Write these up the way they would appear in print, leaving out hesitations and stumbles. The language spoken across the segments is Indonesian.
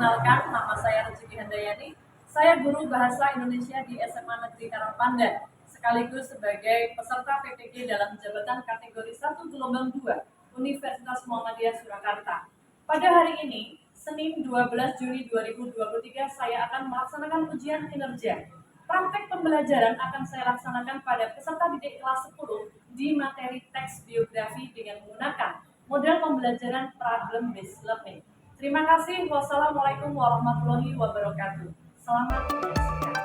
Perkenalkan, nama saya Rezeki Handayani. Saya guru Bahasa Indonesia di SMA Negeri Karangpandan, sekaligus sebagai peserta PPG dalam jabatan kategori 1 gelombang 2 Universitas Muhammadiyah Surakarta. Pada hari ini, Senin 12 Juni 2023, saya akan melaksanakan ujian kinerja. Praktek pembelajaran akan saya laksanakan pada peserta didik kelas 10 di materi teks biografi dengan menggunakan model pembelajaran problem based learning. Terima kasih. Wassalamualaikum warahmatullahi wabarakatuh. Selamat menyaksikan.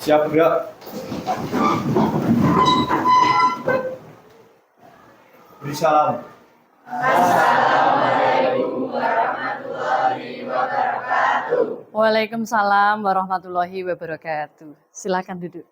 Siap gerak. Beri salam. Assalamualaikum warahmatullahi wabarakatuh. Waalaikumsalam warahmatullahi wabarakatuh. Silakan duduk.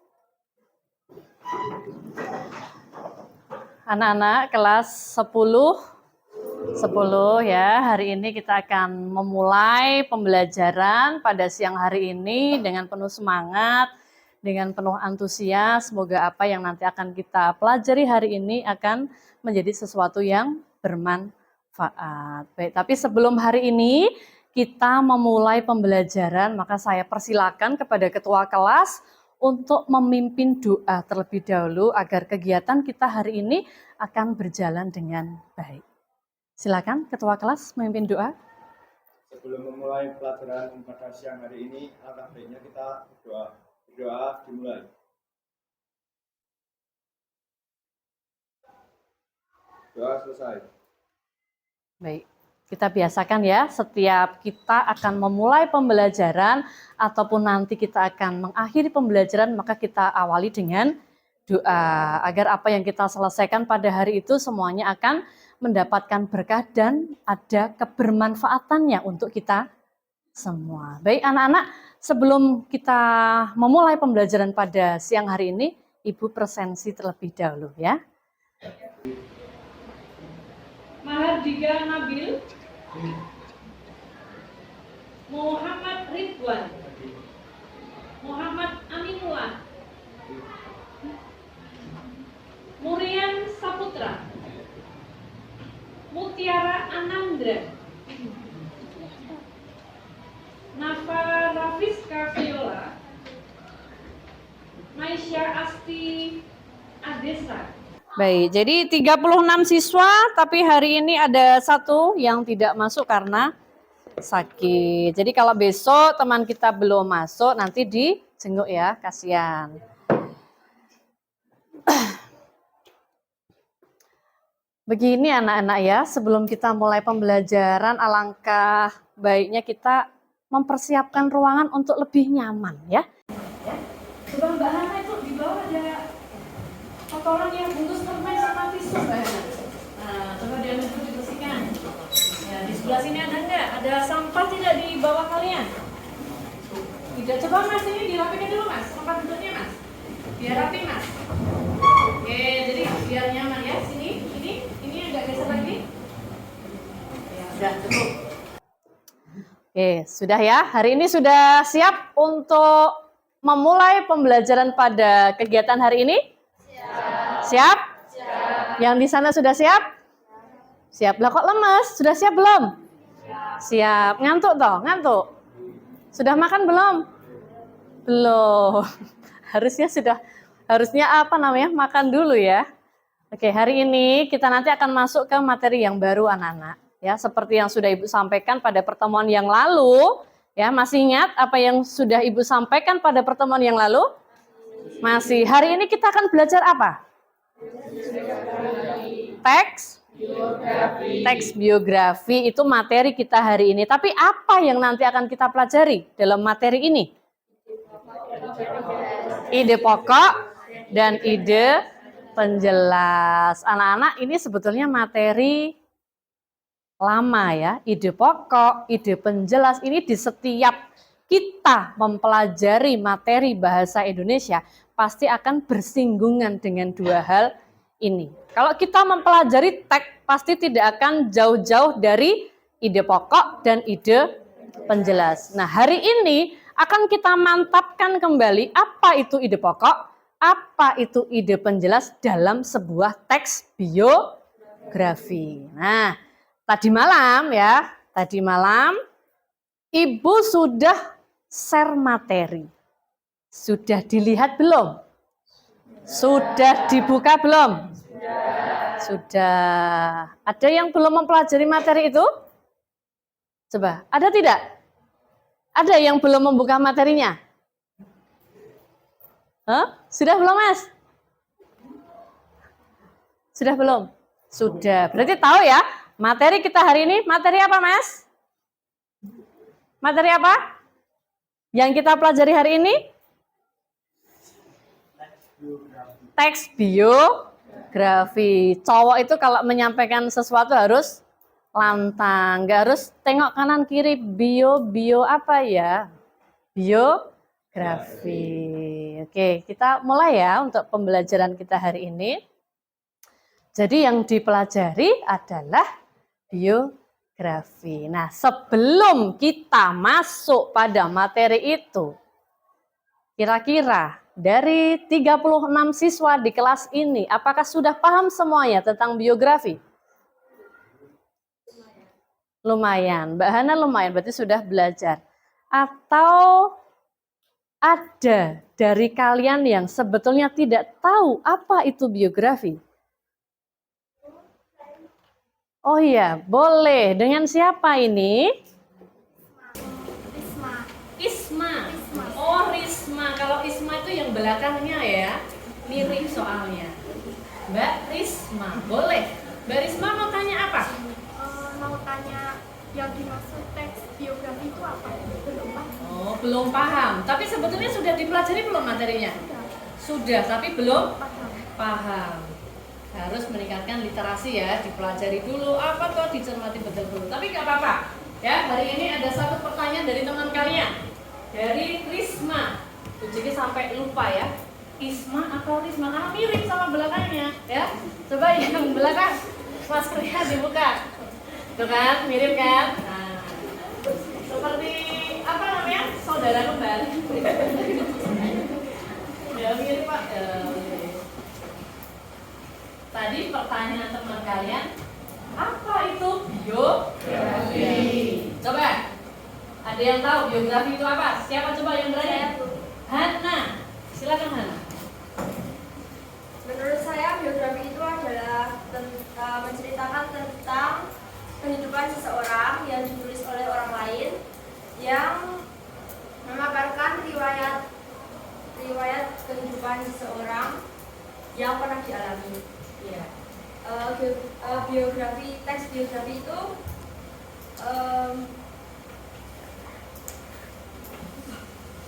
Anak-anak kelas 10 ya, hari ini kita akan memulai pembelajaran pada siang hari ini dengan penuh semangat, dengan penuh antusias. Semoga apa yang nanti akan kita pelajari hari ini akan menjadi sesuatu yang bermanfaat. Baik, tapi sebelum hari ini kita memulai pembelajaran, maka saya persilakan kepada ketua kelas untuk memimpin doa terlebih dahulu agar kegiatan kita hari ini akan berjalan dengan baik. Silakan ketua kelas memimpin doa. Sebelum memulai pelajaran pada siang hari ini, alangkah baiknya kita berdoa. Berdoa dimulai. Doa selesai. Baik, kita biasakan ya, setiap kita akan memulai pembelajaran ataupun nanti kita akan mengakhiri pembelajaran, maka kita awali dengan doa agar apa yang kita selesaikan pada hari itu semuanya akan mendapatkan berkah dan ada kebermanfaatannya untuk kita semua. Baik anak-anak, sebelum kita memulai pembelajaran pada siang hari ini, Ibu presensi terlebih dahulu ya. Mahardika Nabil, Muhammad Ridwan, Muhammad Aminullah, Murian Saputra, Mutiara Anandra, Nafa Rafiska Viola, Maisha Asti Adesa. Baik, jadi 36 siswa, tapi hari ini ada satu yang tidak masuk karena sakit. Jadi kalau besok teman kita belum masuk, nanti dijenguk ya, kasihan. Begini anak-anak ya, sebelum kita mulai pembelajaran, alangkah baiknya kita mempersiapkan ruangan untuk lebih nyaman ya. Coba Mbak Hana itu di bawah ada kotoran yang bungkus permen sama tisu Mbak Hana. Nah, coba diambil dulu dibersihkan. Ya, di sebelah sini ada enggak? Ada sampah tidak di bawah kalian? Tidak, coba Mas ini dirapikan dulu Mas, tempat duduknya Mas. Biar rapi Mas. Oke, jadi biar nyaman ya. Sini, ini agak geser lagi. Ya, sudah cukup. Oke, sudah ya. Hari ini sudah siap untuk memulai pembelajaran pada kegiatan hari ini? Siap? Yang di sana sudah siap? Siap. Lah kok lemes? Sudah siap belum? Siap. Ngantuk toh? Ngantuk? Sudah makan belum? Belum. Harusnya makan dulu ya. Oke, hari ini kita nanti akan masuk ke materi yang baru anak-anak. Ya, seperti yang sudah Ibu sampaikan pada pertemuan yang lalu, ya, masih ingat apa yang sudah Ibu sampaikan pada pertemuan yang lalu? Masih. Hari ini kita akan belajar apa? Teks biografi itu materi kita hari ini. Tapi apa yang nanti akan kita pelajari dalam materi ini? Ide pokok dan ide penjelas. Anak-anak, ini sebetulnya materi lama ya. Ide pokok, ide penjelas ini di setiap kita mempelajari materi bahasa Indonesia pasti akan bersinggungan dengan dua hal ini. Kalau kita mempelajari teks pasti tidak akan jauh-jauh dari ide pokok dan ide penjelas. Nah, hari ini akan kita mantapkan kembali apa itu ide pokok, apa itu ide penjelas dalam sebuah teks biografi. Nah, tadi malam Ibu sudah share materi. Sudah dilihat belum? Sudah dibuka belum? Sudah. Ada yang belum mempelajari materi itu? Coba, ada tidak? Ada yang belum membuka materinya? Sudah belum, Mas? Sudah belum? Sudah. Berarti tahu ya, materi kita hari ini, materi apa, Mas? Materi apa? Yang kita pelajari hari ini? Teks biografi. Cowok itu kalau menyampaikan sesuatu harus lantang, nggak harus tengok kanan kiri. Bio apa ya? Biografi. Oke, kita mulai ya untuk pembelajaran kita hari ini. Jadi yang dipelajari adalah biografi. Nah, sebelum kita masuk pada materi itu, kira-kira dari 36 siswa di kelas ini, apakah sudah paham semuanya tentang biografi? Lumayan. Mbak Hana lumayan, berarti sudah belajar. Atau ada dari kalian yang sebetulnya tidak tahu apa itu biografi? Oh iya, boleh. Dengan siapa ini? Isma. Oh, Risma. Kalau Isma itu yang belakangnya ya. Mirip soalnya. Mbak Risma. Boleh. Mbak Risma mau tanya apa? Mau tanya yang dimaksud teks biografi itu apa? Belum paham. Oh, belum paham. Tapi sebetulnya sudah dipelajari belum materinya? Sudah, tapi belum paham. Harus meningkatkan literasi ya, dipelajari dulu, apa tuh dicermati betul dulu. Tapi nggak apa-apa. Ya, hari ini ada satu pertanyaan dari teman kalian. Dari Risma. Jadi sampai lupa ya. Isma atau Risma, karena mirip sama belakangnya ya. Coba yang belakang maskernya dibuka. Tuh kan, mirip kan? Nah, seperti apa namanya? Saudara kembar. Ya, mirip Pak. Tadi pertanyaan teman kalian, apa itu biografi? Coba, ada yang tahu biografi itu apa? Siapa coba yang berani? Hana, silakan Hana. Menurut saya biografi itu adalah menceritakan tentang kehidupan seseorang yang ditulis oleh orang lain yang memaparkan riwayat kehidupan seseorang yang pernah dialami. Ya. Teks biografi itu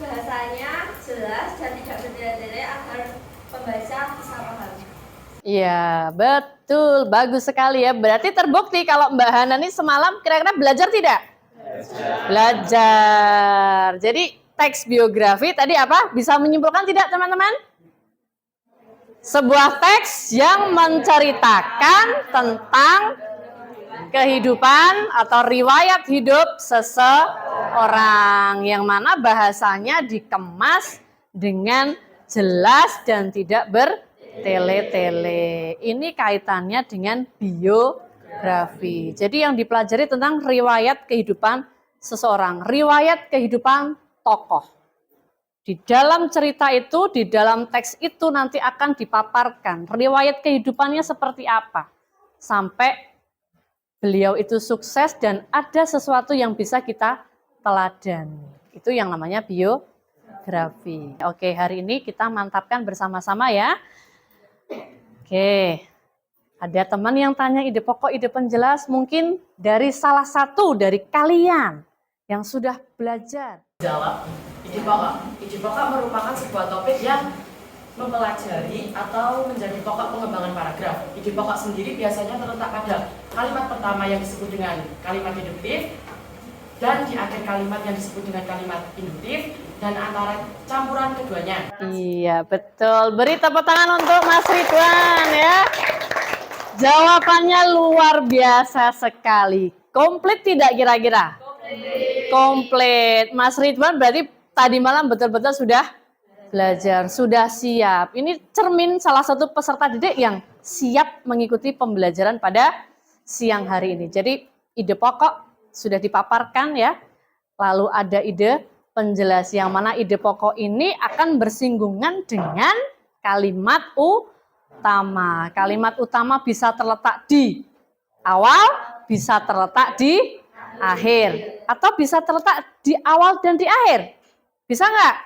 bahasanya jelas dan tidak bertele-tele agar pembaca bisa paham. Iya, betul. Bagus sekali ya. Berarti terbukti kalau Mbak Hana ini semalam kira-kira belajar tidak? Belajar. Jadi teks biografi tadi apa? Bisa menyimpulkan tidak teman-teman? Sebuah teks yang menceritakan tentang kehidupan atau riwayat hidup seseorang yang mana bahasanya dikemas dengan jelas dan tidak bertele-tele. Ini kaitannya dengan biografi. Jadi yang dipelajari tentang riwayat kehidupan seseorang, riwayat kehidupan tokoh. Di dalam cerita itu, di dalam teks itu nanti akan dipaparkan riwayat kehidupannya seperti apa. Sampai beliau itu sukses dan ada sesuatu yang bisa kita teladani. Itu yang namanya biografi. Oke, hari ini kita mantapkan bersama-sama ya. Oke, ada teman yang tanya ide pokok, ide penjelas. Mungkin dari salah satu dari kalian yang sudah belajar. Jawab. Ide pokok merupakan sebuah topik yang mempelajari atau menjadi pokok pengembangan paragraf. Ide pokok sendiri biasanya terletak pada kalimat pertama yang disebut dengan kalimat deduktif dan di akhir kalimat yang disebut dengan kalimat induktif dan antara campuran keduanya. Iya, betul. Beri tepuk tangan untuk Mas Ridwan ya. Jawabannya luar biasa sekali. Komplit tidak kira-kira? Komplit. Mas Ridwan berarti tadi malam betul-betul sudah belajar, sudah siap. Ini cermin salah satu peserta didik yang siap mengikuti pembelajaran pada siang hari ini. Jadi ide pokok sudah dipaparkan ya. Lalu ada ide penjelas yang mana ide pokok ini akan bersinggungan dengan kalimat utama. Kalimat utama bisa terletak di awal, bisa terletak di akhir, atau bisa terletak di awal dan di akhir. Bisa nggak?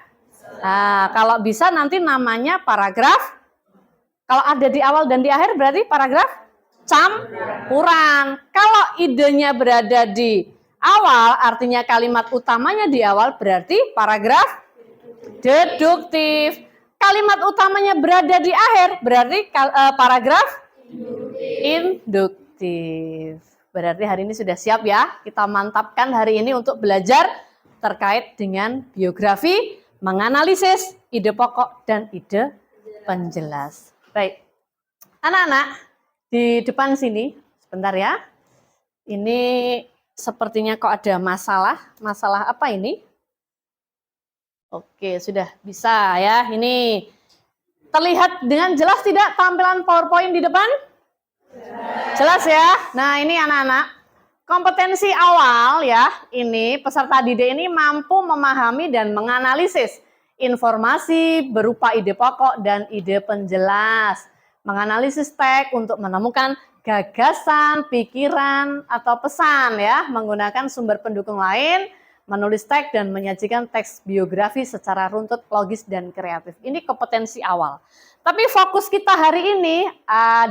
Nah, kalau bisa nanti namanya paragraf. Kalau ada di awal dan di akhir berarti paragraf campuran. Kalau idenya berada di awal, artinya kalimat utamanya di awal, berarti paragraf deduktif. Kalimat utamanya berada di akhir, berarti paragraf induktif. Berarti hari ini sudah siap ya, kita mantapkan hari ini untuk belajar terkait dengan biografi, menganalisis ide pokok dan ide penjelas. Baik, anak-anak di depan sini, sebentar ya. Ini sepertinya kok ada masalah. Masalah apa ini? Oke, sudah bisa ya. Ini terlihat dengan jelas tidak tampilan PowerPoint di depan? Jelas ya. Nah, ini anak-anak. Kompetensi awal ya, ini peserta didik ini mampu memahami dan menganalisis informasi berupa ide pokok dan ide penjelas. Menganalisis teks untuk menemukan gagasan, pikiran, atau pesan ya, menggunakan sumber pendukung lain, menulis teks dan menyajikan teks biografi secara runtut, logis, dan kreatif. Ini kompetensi awal. Tapi fokus kita hari ini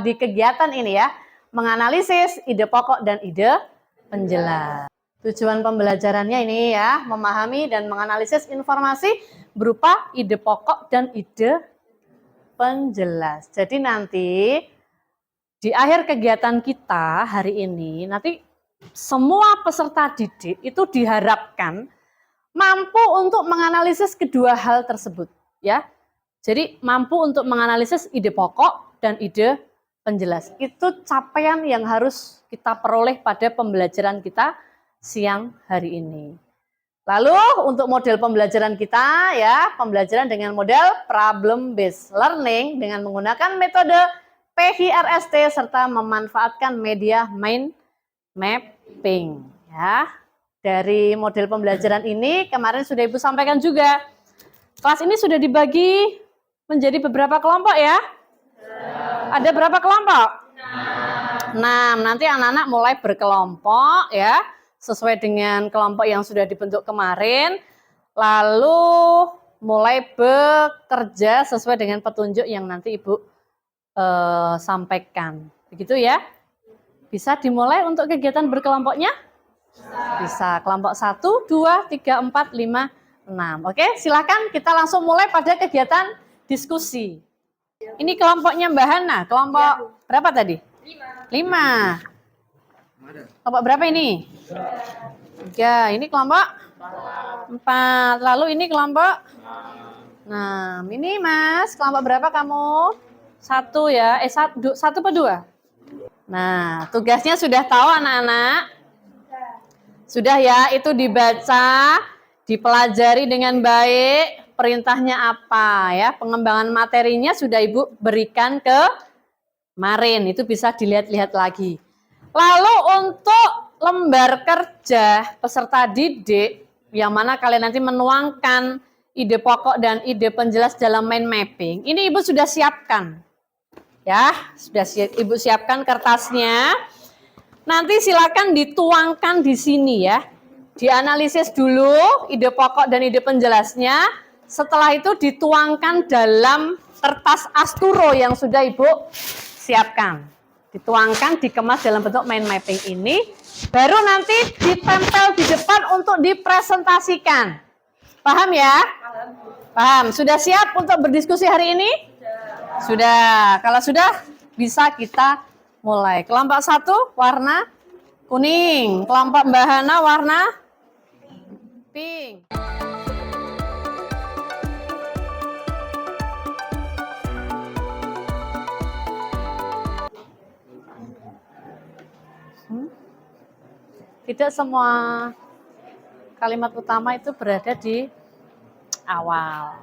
di kegiatan ini ya, menganalisis ide pokok dan ide penjelas. Tujuan pembelajarannya ini ya, memahami dan menganalisis informasi berupa ide pokok dan ide penjelas. Jadi nanti di akhir kegiatan kita hari ini, nanti semua peserta didik itu diharapkan mampu untuk menganalisis kedua hal tersebut ya. Jadi mampu untuk menganalisis ide pokok dan ide penjelas. Itu capaian yang harus kita peroleh pada pembelajaran kita siang hari ini. Lalu untuk model pembelajaran kita ya, pembelajaran dengan model problem based learning dengan menggunakan metode PHRST serta memanfaatkan media mind mapping ya. Dari model pembelajaran ini kemarin sudah Ibu sampaikan juga. Kelas ini sudah dibagi menjadi beberapa kelompok ya. Ada berapa kelompok? 6. Nanti anak-anak mulai berkelompok ya, sesuai dengan kelompok yang sudah dibentuk kemarin. Lalu mulai bekerja sesuai dengan petunjuk yang nanti Ibu sampaikan. Begitu ya. Bisa dimulai untuk kegiatan berkelompoknya? Bisa. Kelompok 1, 2, 3, 4, 5, 6. Oke, silakan kita langsung mulai pada kegiatan diskusi. Ini kelompoknya Mbak Hana, kelompok berapa tadi? 5. Kelompok berapa ini? 3. Ini kelompok 4. Lalu ini kelompok 6. Ini Mas, kelompok berapa kamu? 1 ya, 1 apa 2? Nah, tugasnya sudah tahu anak-anak? Sudah ya, itu dibaca, dipelajari dengan baik. Perintahnya apa ya, pengembangan materinya sudah Ibu berikan kemarin, itu bisa dilihat-lihat lagi. Lalu untuk lembar kerja peserta didik yang mana kalian nanti menuangkan ide pokok dan ide penjelas dalam mind mapping, ini Ibu sudah siapkan ya, sudah Ibu siapkan kertasnya. Nanti silakan dituangkan di sini ya, dianalisis dulu ide pokok dan ide penjelasnya. Setelah itu dituangkan dalam kertas asturo yang sudah Ibu siapkan. Dituangkan, dikemas dalam bentuk mind mapping ini. Baru nanti ditempel di depan untuk dipresentasikan. Paham ya? Paham. Sudah siap untuk berdiskusi hari ini? Sudah. Kalau sudah, bisa kita mulai. Kelompok 1 warna kuning. Kelompok Mbak Hana warna pink. Tidak semua kalimat utama itu berada di awal.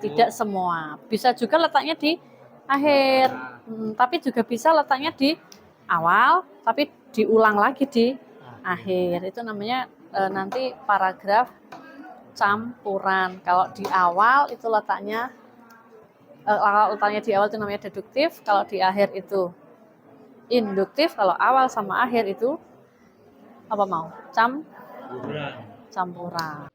Tidak semua. Bisa juga letaknya di akhir. Tapi juga bisa letaknya di awal, tapi diulang lagi di akhir. Itu namanya nanti paragraf campuran. Kalau di awal itu letaknya di awal itu namanya deduktif, kalau di akhir itu induktif, kalau awal sama akhir itu apa mau? Campuran.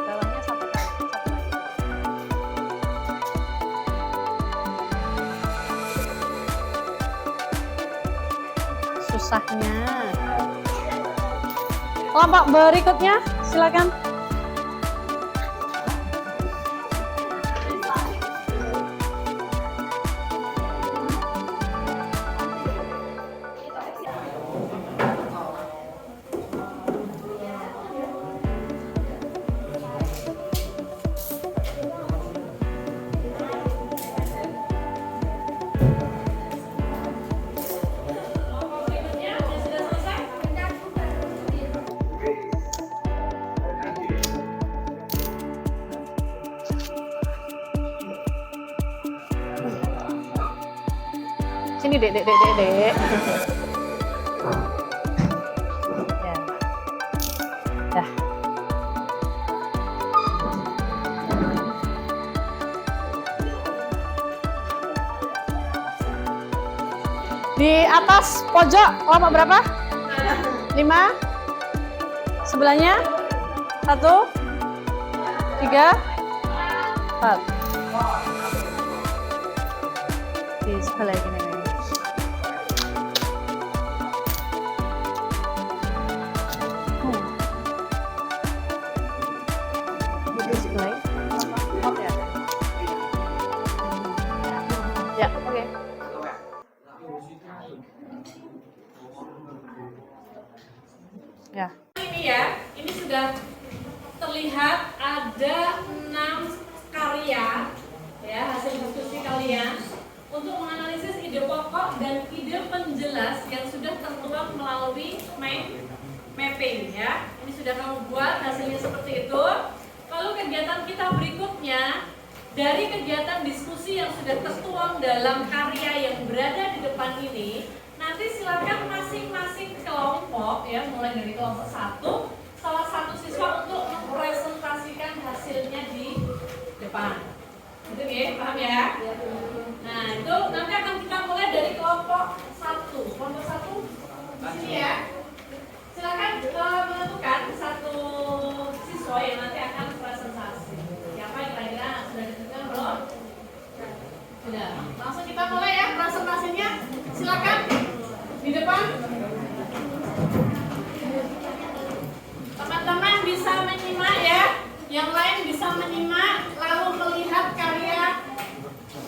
Bawahnya satu lagi. Susahnya. Kelompok berikutnya, silakan. Sini, Dek. Ya. Dah. Di atas pojok kelompok berapa? 5. Sebelahnya 1, 3, 4. Di sebelah ini. Display. Oh, ya. Ya, oke. Ya. Ini ya, ini sudah terlihat ada 6 karya ya hasil diskusi kalian untuk menganalisis ide pokok dan ide penjelas yang sudah tertuang melalui mapping ya. Ini sudah kamu buat, hasilnya seperti itu. Lalu kegiatan kita berikutnya dari kegiatan diskusi yang sudah tertuang dalam karya yang berada di depan ini, nanti silakan masing-masing kelompok ya, mulai dari kelompok 1, salah satu siswa untuk mempresentasikan hasilnya di depan. Itu ya, paham ya? Nah, itu nanti akan kita mulai dari kelompok 1. Kelompok 1 di sini ya. Silakan menentukan satu siswa yang nanti akan presentasi. Siapa kira-kira sudah ditentukan belum? Sudah. Langsung kita mulai ya presentasinya. depan. Teman-teman bisa menyimak ya. Yang lain bisa menyimak lalu melihat karya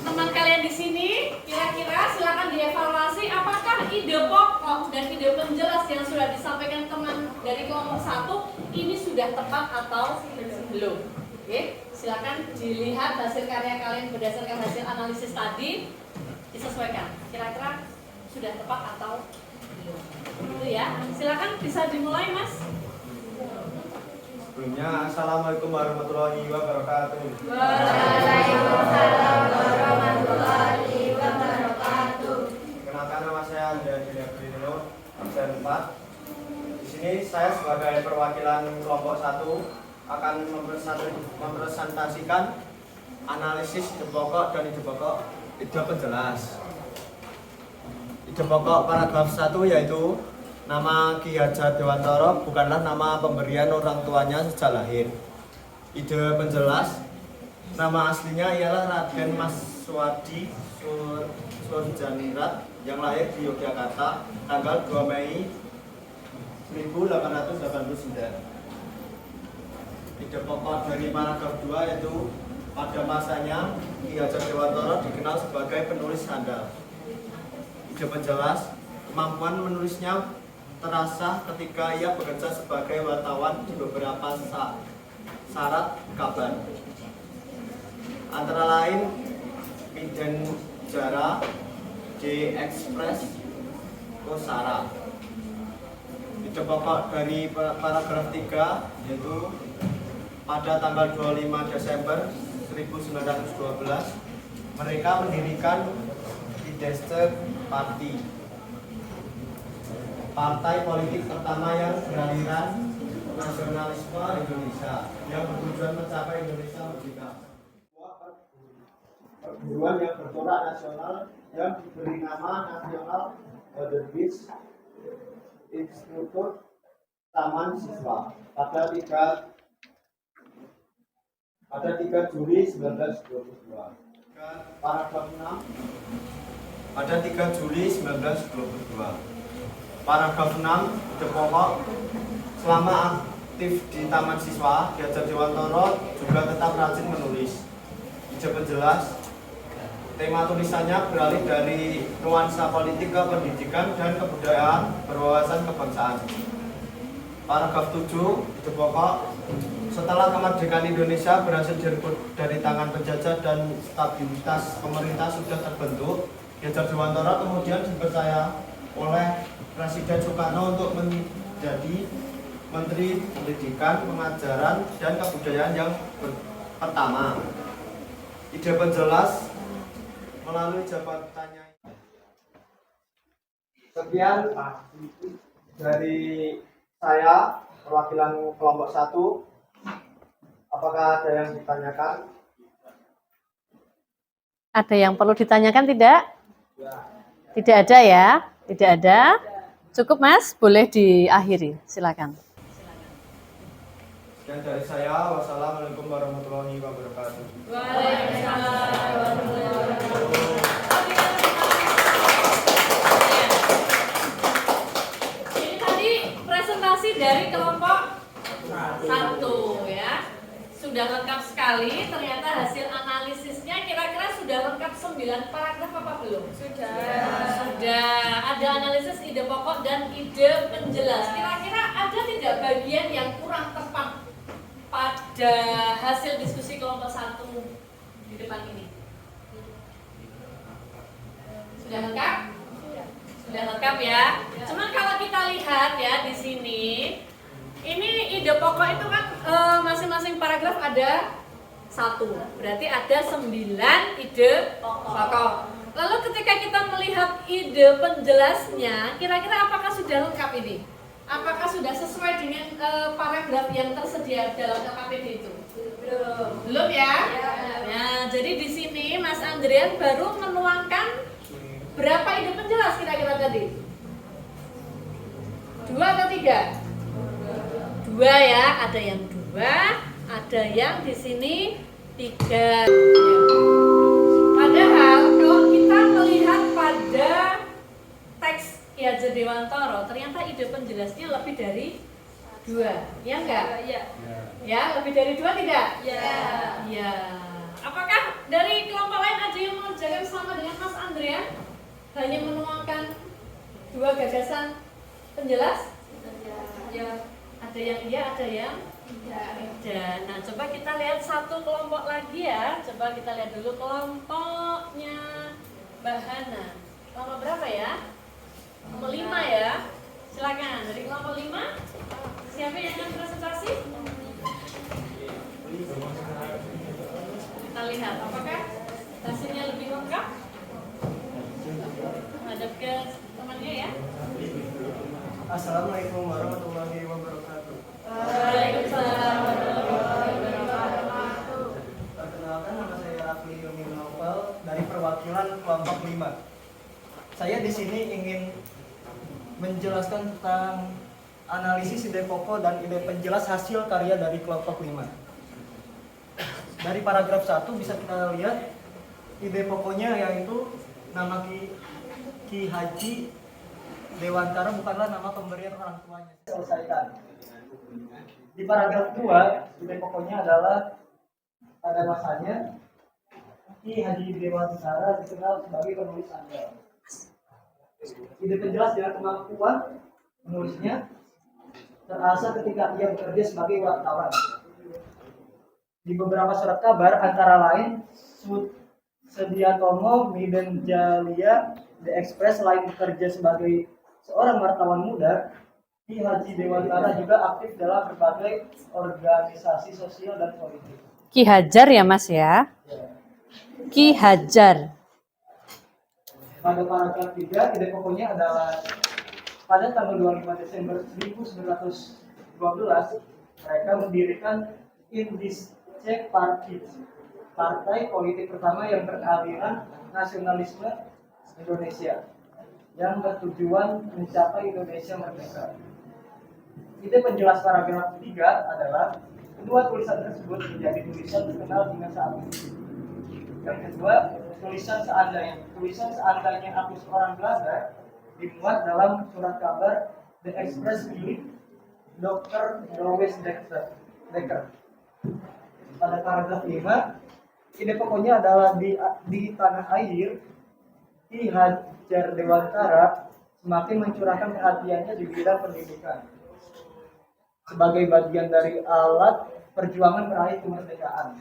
teman kalian di sini. Kira-kira silakan dievaluasi apakah ide pokok dan ide penjelas yang sudah disampaikan teman dari kelompok 1 ini sudah tepat atau belum. Oke, silakan dilihat hasil karya kalian berdasarkan hasil analisis tadi, disesuaikan. Kira-kira sudah tepat atau belum. Itu ya. Silakan bisa dimulai, Mas. Sebelumnya, Assalamualaikum warahmatullahi wabarakatuh. Waalaikumsalam warahmatullahi wabarakatuh. Kenalkan, nama saya Andrea Dino, absen 4. Di sini saya sebagai perwakilan kelompok 1 akan mempresentasikan analisis ide pokok dan ide pokok ide penjelas. Ide pokok paragraf 1 yaitu nama Ki Hajar Dewantara bukanlah nama pemberian orang tuanya sejak lahir. Ide penjelas, nama aslinya ialah Raden Mas Suwadi Surjaningrat yang lahir di Yogyakarta tanggal 2 Mei 1889. Ide pokok dari paragraf 2 yaitu pada masanya Ki Hajar Dewantara dikenal sebagai penulis handal. Ide penjelas, kemampuan menulisnya terasa ketika ia bekerja sebagai wartawan di beberapa syarat kabar, antara lain Medan Jara, The Express, Kosara. Ide pokok dari paragraf 3 yaitu pada tanggal 25 Desember 1912 mereka mendirikan Fidesz Party, partai politik pertama yang beraliran nasionalisme Indonesia yang bertujuan mencapai Indonesia merdeka. Perguruan yang bercorak nasional yang diberi nama National Modernis Institut Taman Siswa pada 3 Juli 1922. Paragraf 6 pada 3 Juli 1922. Paragraf 6 ide pokok, selama aktif di Taman Siswa, Ki Hajar Dewantara juga tetap rajin menulis. Ide penjelas, tema tulisannya beralih dari nuansa politik ke pendidikan dan kebudayaan berwawasan kebangsaan. Paragraf 7 ide pokok, setelah kemerdekaan Indonesia berhasil direbut dari tangan penjajah dan stabilitas pemerintah sudah terbentuk, Ki Hajar Dewantara kemudian dipercaya oleh Presiden Soekarno untuk menjadi Menteri Pendidikan, Pengajaran, dan Kebudayaan yang pertama. Ide penjelas melalui jabatannya. Sekian dari saya, perwakilan kelompok 1. Apakah ada yang ditanyakan? Ada yang perlu ditanyakan tidak? Tidak ada ya? Tidak ada. Cukup Mas, boleh diakhiri. Silakan. Sekian dari saya. Wassalamualaikum warahmatullahi wabarakatuh. Waalaikumsalam warahmatullahi wabarakatuh. Ini tadi presentasi dari kelompok 1 ya. Sudah lengkap sekali, ternyata hasil analisisnya kira-kira sudah lengkap 9 paragraf apa belum? Sudah. Ada analisis ide pokok dan ide penjelas. Kira-kira ada tidak bagian yang kurang tepat pada hasil diskusi kelompok 1 di depan ini? Sudah lengkap? Sudah lengkap ya. Cuman kalau kita lihat ya di sini, ini ide pokok itu kan masing-masing paragraf ada 1, berarti ada 9 ide pokok. Lalu ketika kita melihat ide penjelasnya, kira-kira apakah sudah lengkap ini? Apakah sudah sesuai dengan paragraf yang tersedia dalam KKPD itu? Belum ya? Nah, jadi di sini Mas Andrian baru menuangkan berapa ide penjelas kira-kira tadi? 2 atau 3? 2 ya, ada yang 2, ada yang di sini 3. Padahal kalau kita melihat pada teks Ki Hajar Dewantara, ternyata ide penjelasnya lebih dari 2, ya enggak? Iya. Ya, lebih dari 2 tidak? Iya. Ya. Apakah dari kelompok lain ada yang mengerjakan sama dengan Mas Andrea? Hanya menuangkan 2 gagasan penjelas? Iya. Ada yang iya, ada yang tidak. Nah, coba kita lihat satu kelompok lagi ya. Coba kita lihat dulu kelompoknya Mbak Hana. Kelompok berapa ya? Kelompok 5 ya. Silakan dari kelompok 5. Siapa yang akan presentasi? Kita lihat apakah hasilnya lebih lengkap. Hadap ke temannya ya. Assalamualaikum warahmatullahi wabarakatuh. Waalaikumsalam warahmatullahi wabarakatuh. Perkenalkan, nama saya Rafli Ilmi Naufal dari perwakilan kelompok 5. Saya di sini ingin menjelaskan tentang analisis ide pokok dan ide penjelas hasil karya dari kelompok 5. Dari paragraf 1 bisa kita lihat ide pokoknya yaitu nama Ki Haji Dewantara bukanlah nama pemberian orang tuanya. Selesaikan. Di paragraf 2, ide pokoknya adalah pada masanya Ki Haji Dewantara dikenal sebagai penulis andal. Ide penjelas dengan kemampuan menulisnya terasa ketika ia bekerja sebagai wartawan. Di beberapa surat kabar antara lain Sediatomo Miden Jalia The Express selain bekerja sebagai seorang wartawan muda, Ki Haji Dewantara juga aktif dalam berbagai organisasi sosial dan politik. Ki Hajar ya Mas ya? Ki Hajar. Pada paragraf 3, ide pokoknya adalah pada tanggal 25 Desember 1912, mereka mendirikan Indische Party, partai politik pertama yang beraliran nasionalisme Indonesia, yang bertujuan mencapai Indonesia merdeka. Ide penjelas paragraf 3 adalah kedua tulisan tersebut menjadi tulisan terkenal hingga saat ini. Yang kedua, tulisan seandainya aku seorang Belanda dimuat dalam surat kabar The Express milik Dr. Louis Dekker. Pada paragraf 5, ide pokoknya adalah di tanah air Ki Hajar Dewantara semakin mencurahkan perhatiannya di bidang pendidikan sebagai bagian dari alat perjuangan meraih kemerdekaan.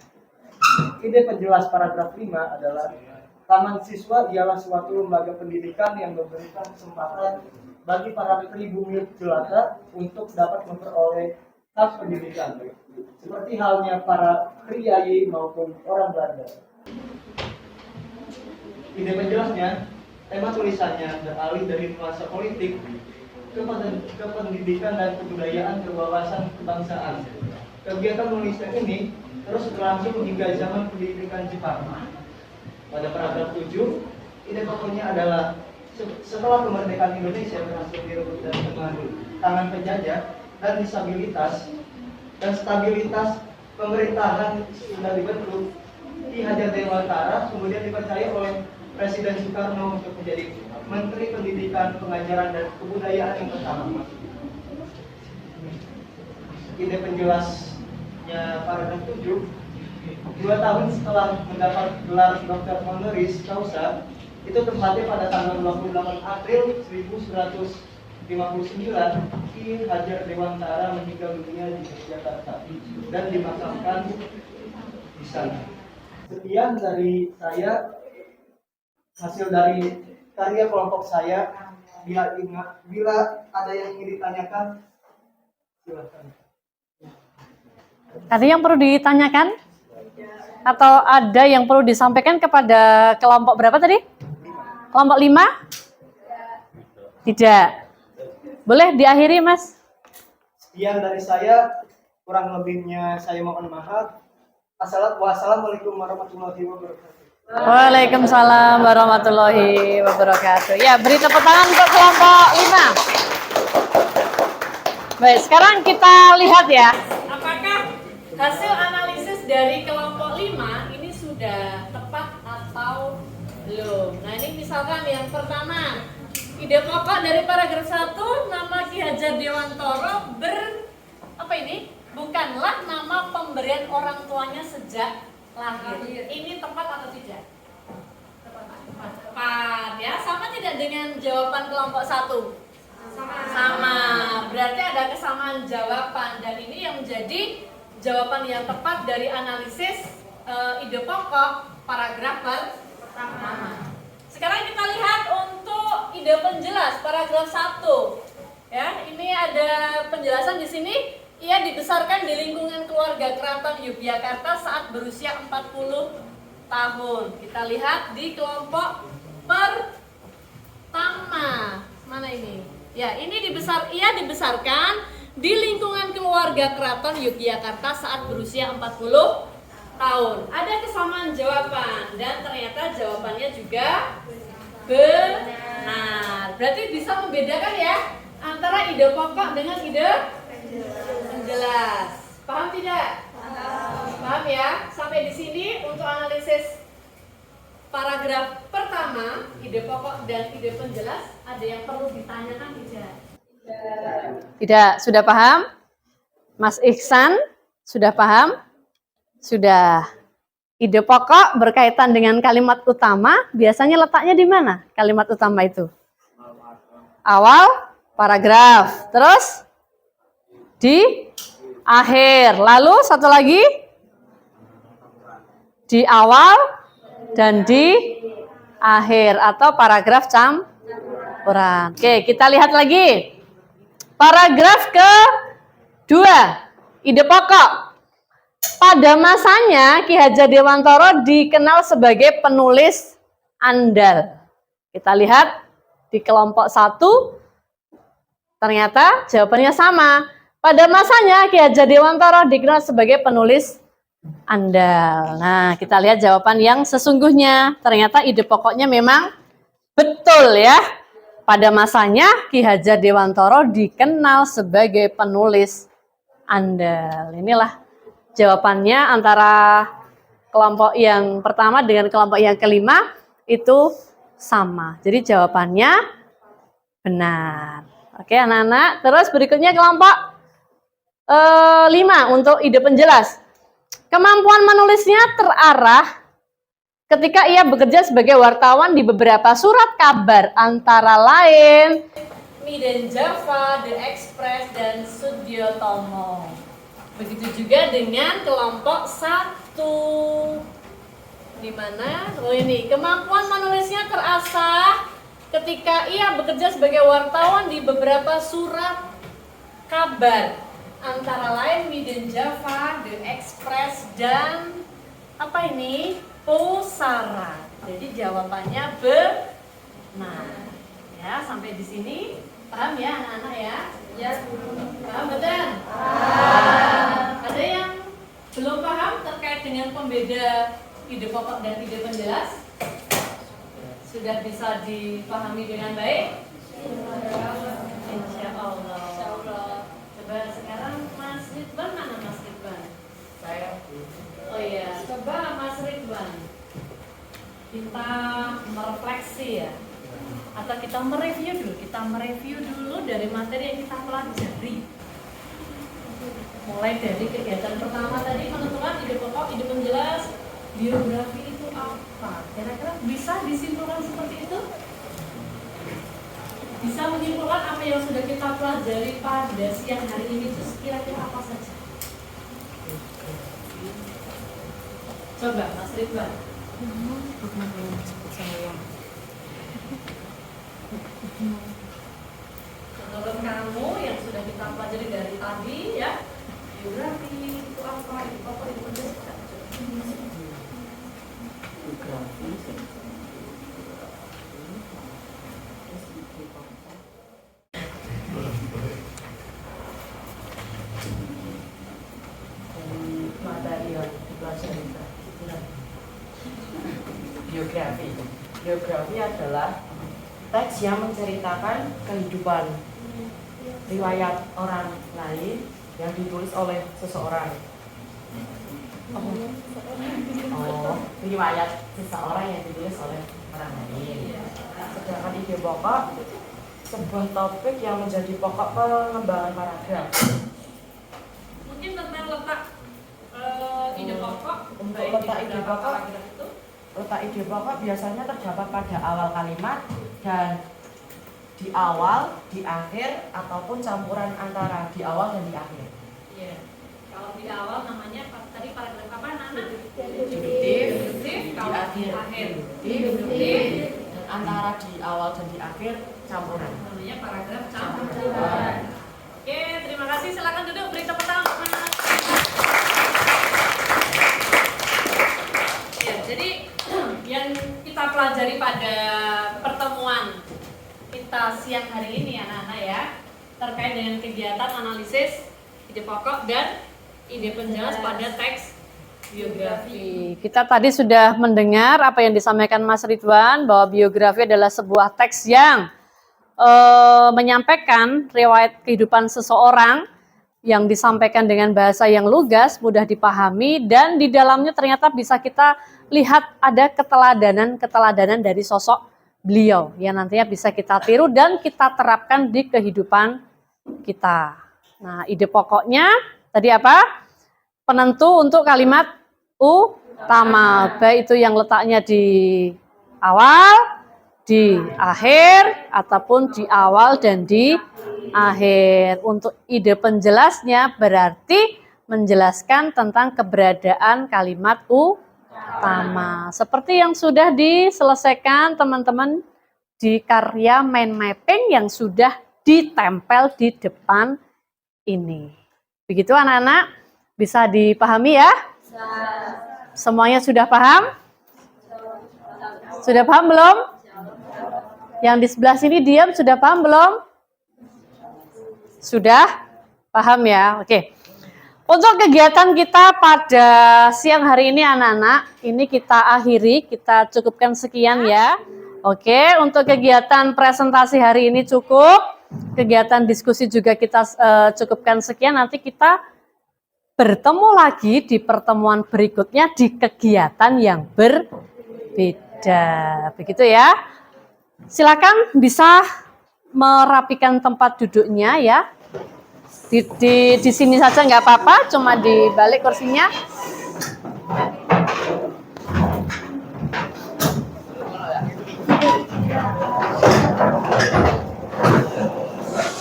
Ide penjelas paragraf 5 adalah Taman Siswa ialah suatu lembaga pendidikan yang memberikan kesempatan bagi para pribumi jelata untuk dapat memperoleh hak pendidikan, seperti halnya para priayi maupun orang Belanda. Ide penjelasnya, tema tulisannya beralih dari nuansa politik ke pendidikan dan kebudayaan ke wawasan kebangsaan. Kegiatan menulisnya ini terus berlangsung hingga zaman pendidikan Jepang. Pada paragraf 7, ide pokoknya adalah setelah kemerdekaan Indonesia berhasil direbut dari tangan penjajah dan stabilitas pemerintahan sudah dibentuk, Ki Hajar Dewantara kemudian dipercaya oleh Presiden Soekarno untuk menjadi Menteri Pendidikan, Pengajaran dan Kebudayaan yang pertama. Ide penjelasnya paragraf 7, 2 tahun setelah mendapat gelar Dr. Honoris Causa, itu tepatnya pada tanggal 28 April 1959, Ki Hajar Dewantara meninggal dunia di Jakarta dan dimakamkan di sana. Sekian dari saya, hasil dari karya kelompok saya. Bila ada yang ingin ditanyakan, silakan. Ada yang perlu ditanyakan? Atau ada yang perlu disampaikan kepada kelompok berapa tadi? Kelompok 5? Tidak. Boleh diakhiri, Mas? Sekian dari saya, kurang lebihnya saya mohon maaf. Wassalamualaikum warahmatullahi wabarakatuh. Waalaikumsalam warahmatullahi wabarakatuh. Ya, beri tepuk tangan untuk kelompok 5. Baik, sekarang kita lihat ya. Apakah hasil analisis dari kelompok 5 ini sudah tepat atau belum? Nah, ini misalkan yang pertama, Ide pokok dari paragraf 1, nama Ki Hajar Dewantoro bukanlah nama pemberian orang tuanya sejak lahir. Ini tepat atau tidak? Tepat ya. Sama tidak dengan jawaban kelompok 1? Sama. Berarti ada kesamaan jawaban, dan ini yang menjadi jawaban yang tepat dari analisis ide pokok paragraf pertama. Sekarang kita lihat untuk ide penjelas paragraf 1. Ya, ini ada penjelasan di sini. Ia dibesarkan di lingkungan keluarga keraton Yogyakarta saat berusia 40 tahun. Kita lihat di kelompok pertama. Mana ini? Ya, ini ia dibesarkan di lingkungan keluarga keraton Yogyakarta saat berusia 40 tahun. Ada kesamaan jawaban dan ternyata jawabannya juga benar. Berarti bisa membedakan ya antara ide pokok dengan ide penjelas. Paham tidak? Paham ya? Sampai di sini untuk analisis paragraf pertama, ide pokok dan ide penjelas, ada yang perlu ditanyakan tidak? Tidak. Sudah paham? Mas Ihsan, sudah paham? Sudah. Ide pokok berkaitan dengan kalimat utama, biasanya letaknya di mana kalimat utama itu? Awal paragraf. Terus di akhir. Lalu satu lagi di awal dan di akhir atau paragraf campuran. Oke, kita lihat lagi. Paragraf kedua, ide pokok. Pada masanya Ki Hajar Dewantoro dikenal sebagai penulis andal. Kita lihat di kelompok 1, ternyata jawabannya sama. Pada masanya Ki Hajar Dewantoro dikenal sebagai penulis andal. Nah, kita lihat jawaban yang sesungguhnya. Ternyata ide pokoknya memang betul ya. Pada masanya Ki Hajar Dewantoro dikenal sebagai penulis andal. Inilah jawabannya antara kelompok yang pertama dengan kelompok yang kelima itu sama. Jadi jawabannya benar. Oke anak-anak. Terus berikutnya kelompok 5 untuk ide penjelas. Kemampuan menulisnya terarah ketika ia bekerja sebagai wartawan di beberapa surat kabar, antara lain Medan Java, The Express, dan Sudiotomo. Begitu juga dengan kelompok 1. Di mana? Oh ini, kemampuan menulisnya terasah ketika ia bekerja sebagai wartawan di beberapa surat kabar, antara lain Medan Java, The Express, dan apa ini? Pusara. Jadi jawabannya benar. Ya, sampai di sini paham ya anak-anak ya? Ya, paham betul? Ada yang belum paham terkait dengan pembeda ide pokok dan ide penjelas? Sudah bisa dipahami dengan baik? Insya Allah. Coba sekarang Mas Ridwan, mana Mas Ridwan? Saya. Oh iya, coba Mas Ridwan kita merefleksi ya, atau kita mereview dulu dari materi yang kita pelajari. Mulai dari kegiatan pertama tadi, penentuan ide pokok, ide penjelas, biografi itu apa? Kira-kira bisa disimpulkan seperti itu? Bisa menyimpulkan apa yang sudah kita pelajari pada siang hari ini itu kira-kira apa saja? Coba Mas Ridwan. Menurut kamu yang sudah kita pelajari dari tadi ya, biografi itu apa? Ide pokok, ide penjelas. Biografi adalah teks yang menceritakan kehidupan riwayat orang lain yang ditulis oleh seseorang. Riwayat seseorang yang ditulis oleh orang lain. Sedangkan ide pokok sebuah topik yang menjadi pokok pengembangan paragraf. Mungkin tentang letak ide pokok. Untuk baik letak di ide beberapa pokok, paragraf itu. letak ide pokok biasanya terdapat pada awal kalimat dan di awal, di akhir, ataupun campuran antara di awal dan di akhir. Iya. Kalau di awal namanya tadi paragraf apa, Nana? Deduktif, Deduktif. di Kalau akhir akhir. deduktif, dan antara di awal dan di akhir campuran. Namanya paragraf campuran. Oke, terima kasih. Silakan duduk. Beri tepuk tangan untuk Nana. Ya, jadi yang kita pelajari pada pertemuan kita siang hari ini anak-anak ya, terkait dengan kegiatan analisis ide pokok dan ide penjelas pada teks biografi. Kita tadi sudah mendengar apa yang disampaikan Mas Ridwan, bahwa biografi adalah sebuah teks yang menyampaikan riwayat kehidupan seseorang yang disampaikan dengan bahasa yang lugas, mudah dipahami, dan di dalamnya ternyata bisa kita lihat ada keteladanan dari sosok beliau yang nantinya bisa kita tiru dan kita terapkan di kehidupan kita. Nah, ide pokoknya tadi apa? Penentu untuk kalimat utama, baik itu yang letaknya di awal, di akhir, ataupun di awal dan di akhir. Untuk ide penjelasnya berarti menjelaskan tentang keberadaan kalimat utama. Seperti yang sudah diselesaikan teman-teman di karya mind mapping yang sudah ditempel di depan ini. Begitu anak-anak, bisa dipahami ya? Semuanya sudah paham? Sudah paham belum? Yang di sebelah sini diam, sudah paham belum? Sudah paham ya? Oke. Untuk kegiatan kita pada siang hari ini anak-anak, ini kita akhiri, kita cukupkan sekian ya. Oke, untuk kegiatan presentasi hari ini cukup. Kegiatan diskusi juga kita cukupkan sekian. Nanti kita bertemu lagi di pertemuan berikutnya di kegiatan yang berbeda. Begitu ya. Silakan bisa merapikan tempat duduknya ya. Di sini saja nggak apa-apa, cuma di balik kursinya.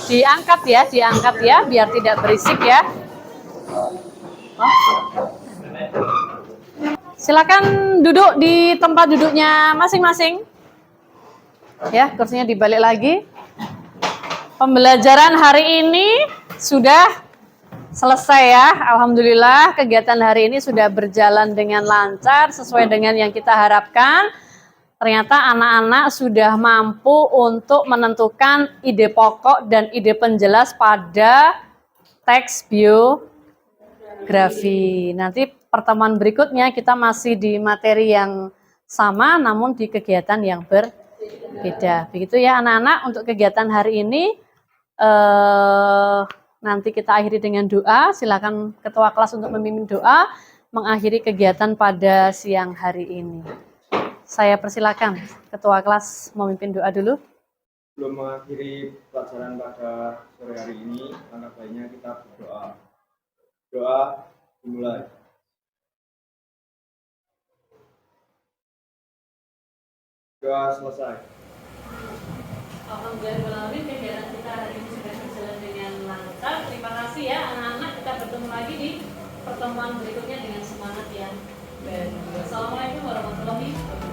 Diangkat ya, biar tidak berisik ya. Silakan duduk di tempat duduknya masing-masing. Ya, kursinya dibalik lagi. Pembelajaran hari ini sudah selesai ya. Alhamdulillah kegiatan hari ini sudah berjalan dengan lancar sesuai dengan yang kita harapkan. Ternyata anak-anak sudah mampu untuk menentukan ide pokok dan ide penjelas pada teks biografi. Nanti pertemuan berikutnya kita masih di materi yang sama namun di kegiatan yang berbeda. Begitu ya anak-anak, untuk kegiatan hari ini nanti kita akhiri dengan doa. Silakan ketua kelas untuk memimpin doa mengakhiri kegiatan pada siang hari ini. Saya persilakan ketua kelas memimpin doa dulu. Sebelum mengakhiri pelajaran pada sore hari ini, langkah baiknya kita berdoa. Doa dimulai. Doa selesai. Alhamdulillah, kegiatan kita hari ini sudah berjalan dengan lancar. Terima kasih ya anak-anak. Kita bertemu lagi di pertemuan berikutnya dengan semangat yang baru. Assalamualaikum warahmatullahi wabarakatuh.